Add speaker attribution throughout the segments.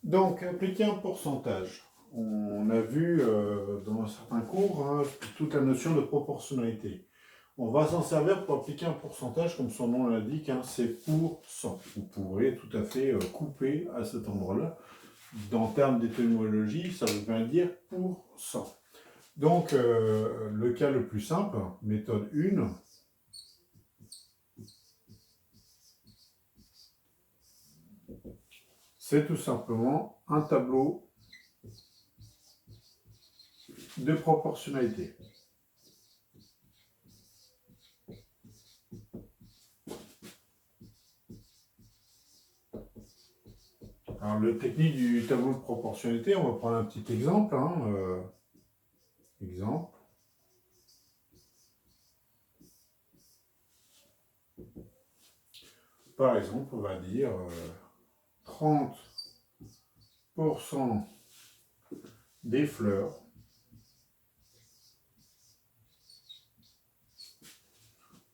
Speaker 1: Donc, appliquer un pourcentage. On a vu dans certains cours toute la notion de proportionnalité. On va s'en servir pour appliquer un pourcentage, comme son nom l'indique, c'est pour 100. Vous pourrez tout à fait couper à cet endroit-là. Dans termes d'étymologie, ça veut bien dire pour 100. Donc, le cas le plus simple, méthode 1, c'est tout simplement un tableau de proportionnalité. Alors, la technique du tableau de proportionnalité, on va prendre un petit exemple. Exemple. Par exemple, on va dire 30% des fleurs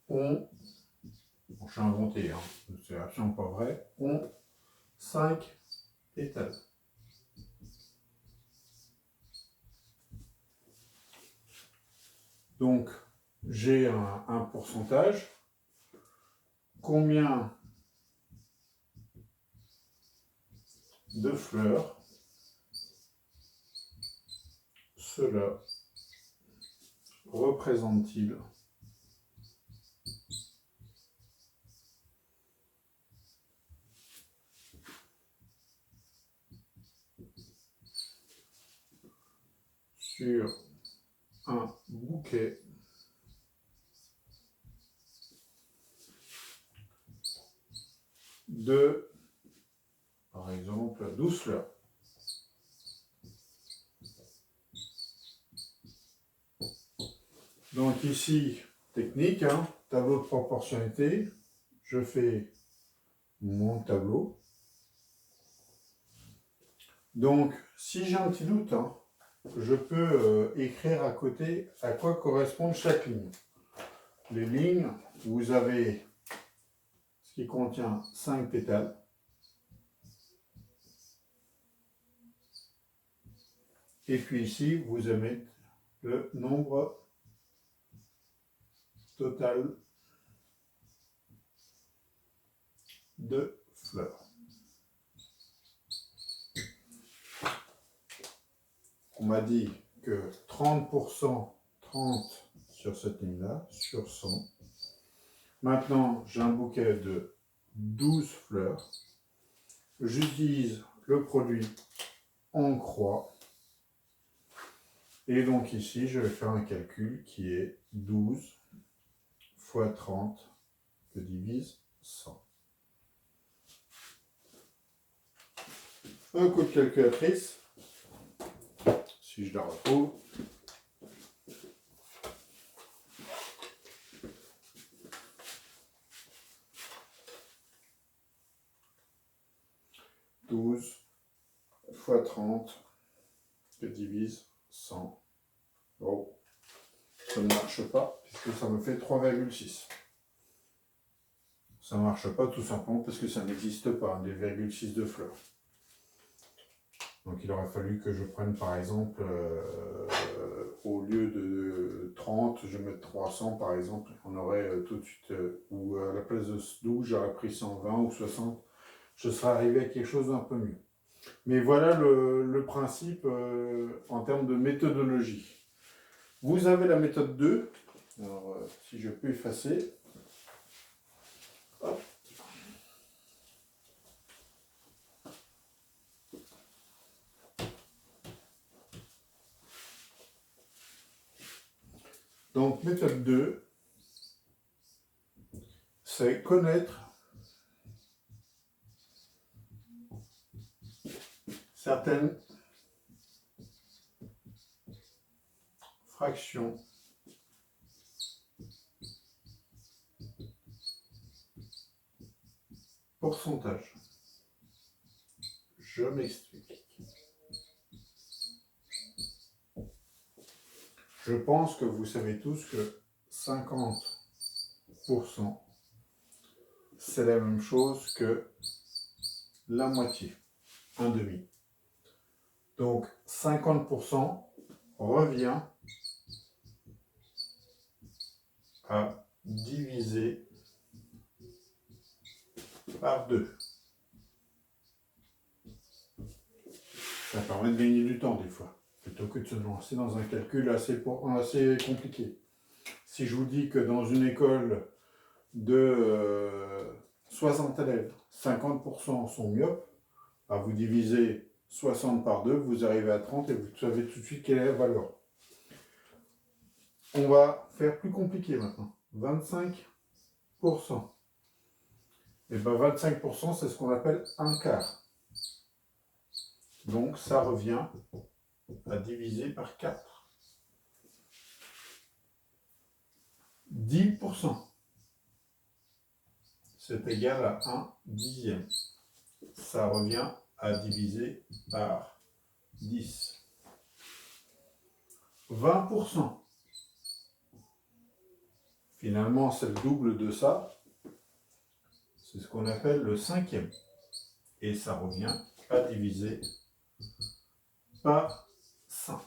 Speaker 1: ont, bon, je suis inventé, c'est absolument pas vrai, ont 5 pétales. Donc, j'ai un pourcentage. Combien de fleurs cela représente-t-il sur un bouquet de, par exemple, 12 fleurs. Donc ici, technique, tableau de proportionnalité, je fais mon tableau. Donc, si j'ai un petit doute, je peux écrire à côté à quoi correspond chaque ligne. Les lignes, vous avez ce qui contient 5 pétales. Et puis ici, vous avez le nombre total de fleurs. On m'a dit que 30%, 30 sur cette ligne-là, sur 100. Maintenant, j'ai un bouquet de 12 fleurs. J'utilise le produit en croix. Et donc ici, je vais faire un calcul qui est 12 fois 30 que divise 100. Un coup de calculatrice, si je la retrouve. « 12 fois 30 que divise 100. Oh, ça ne marche pas puisque ça me fait 3,6. Ça ne marche pas tout simplement parce que ça n'existe pas, des 0,6 de fleurs. Donc il aurait fallu que je prenne par exemple, au lieu de 30, je mette 300 par exemple. On aurait tout de suite, ou à la place de 12, j'aurais pris 120 ou 60. Je serais arrivé à quelque chose d'un peu mieux. Mais voilà le principe en termes de méthodologie. Vous avez la méthode 2. Alors, si je peux effacer. Hop. Donc, méthode 2, c'est connaître certaines fractions pourcentage. Je m'explique. Je pense que vous savez tous que 50%, c'est la même chose que la moitié, un demi. Donc 50% revient à diviser par 2. Ça permet de gagner du temps des fois, plutôt que de se lancer dans un calcul assez compliqué. Si je vous dis que dans une école de 60 élèves, 50% sont myopes, bah vous divisez 60 par 2, vous arrivez à 30 et vous savez tout de suite quelle est la valeur. On va faire plus compliqué maintenant. 25%. Et bien 25%, c'est ce qu'on appelle un quart. Donc ça revient à diviser par 4. 10%. C'est égal à 1 dixième. Ça revient à diviser par 10. 20%. Finalement, c'est le double de ça. C'est ce qu'on appelle le cinquième. Et ça revient à diviser par 5.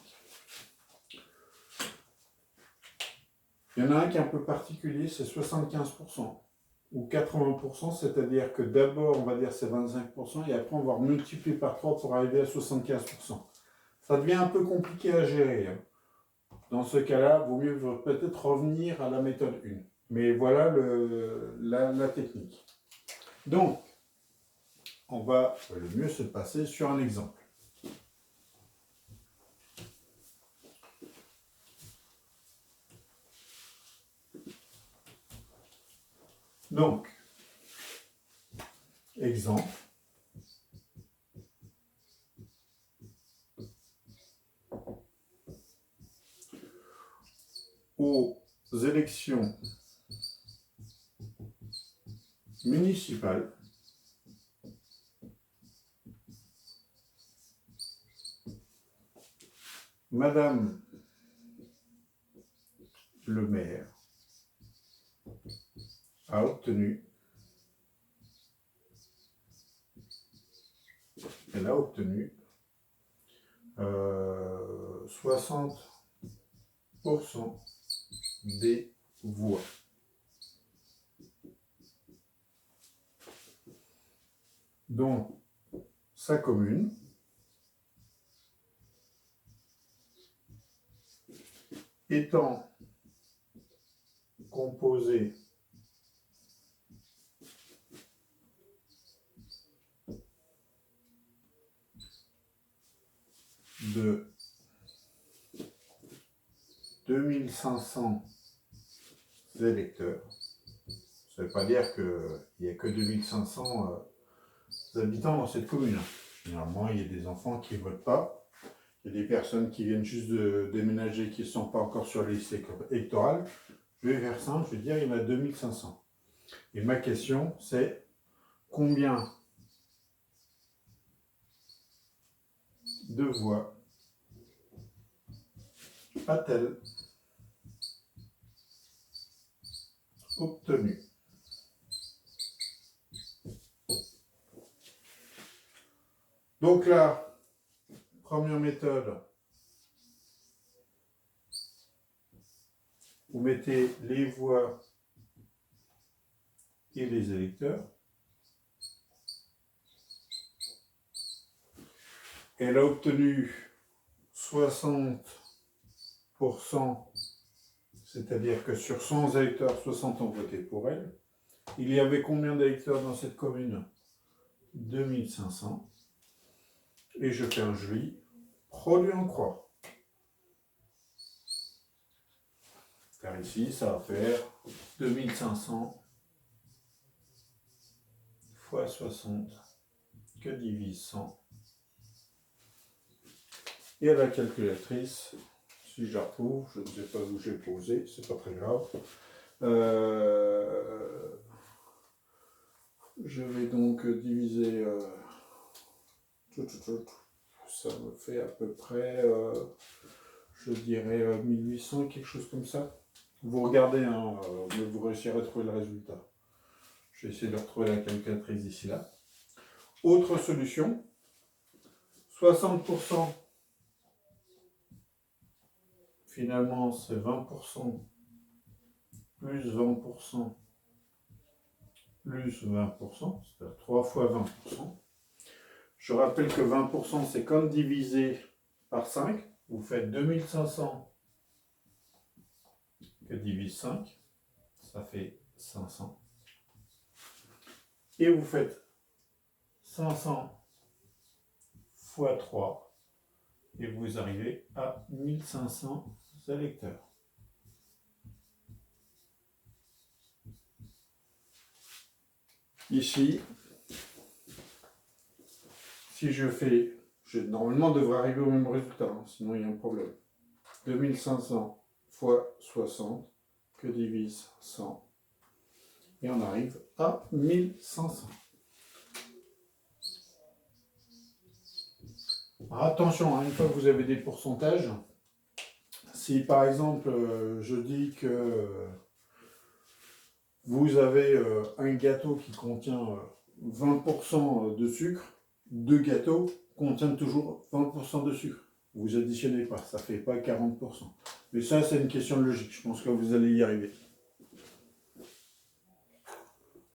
Speaker 1: Il y en a un qui est un peu particulier, c'est 75%. Ou 80%, c'est-à-dire que d'abord, on va dire c'est 25%, et après, on va multiplier par 3 pour arriver à 75%. Ça devient un peu compliqué à gérer. Dans ce cas-là, il vaut mieux peut-être revenir à la méthode 1. Mais voilà la technique. Donc, on va le mieux se passer sur un exemple. Donc, exemple. Aux élections municipales, Madame le maire a obtenu, elle a obtenu 60% des voix. Donc, sa commune étant composée de 2500 électeurs. Ça ne veut pas dire qu'il n'y a que 2500 habitants dans cette commune. Généralement, il y a des enfants qui ne votent pas. Il y a des personnes qui viennent juste de déménager, qui ne sont pas encore sur les listes électorales. Je vais faire simple, je vais dire il y en a 2500. Et ma question, c'est combien de voix a-t-elle obtenu? Donc là, première méthode, vous mettez les voix et les électeurs. Elle a obtenu 60%, c'est-à-dire que sur 100 électeurs, 60 ont voté pour elle. Il y avait combien d'électeurs dans cette commune? 2500. Et je fais un joli produit en croix. Car ici, ça va faire 2500 fois 60 que divise 100. Et à la calculatrice, si je la retrouve, je ne sais pas où j'ai posé, c'est pas très grave. Je vais donc diviser, ça me fait à peu près, je dirais 1800, quelque chose comme ça. Vous regardez, hein, mais vous réussirez à trouver le résultat. Je vais essayer de retrouver la calculatrice d'ici là. Autre solution, 60% finalement c'est 20% plus 20% plus 20%, c'est-à-dire 3 fois 20%. Je rappelle que 20% c'est comme divisé par 5. Vous faites 2500 que divise 5, ça fait 500. Et vous faites 500 fois 3 et vous arrivez à 1500 électeurs. Ici, si je fais, je normalement devrais arriver au même résultat, hein, sinon il y a un problème. 2500 fois 60 que divise 100 et on arrive à 1500. Alors attention, hein, une fois que vous avez des pourcentages, si par exemple je dis que vous avez un gâteau qui contient 20% de sucre, deux gâteaux contiennent toujours 20% de sucre. Vous additionnez pas, ça ne fait pas 40%. Mais ça, c'est une question de logique. Je pense que vous allez y arriver.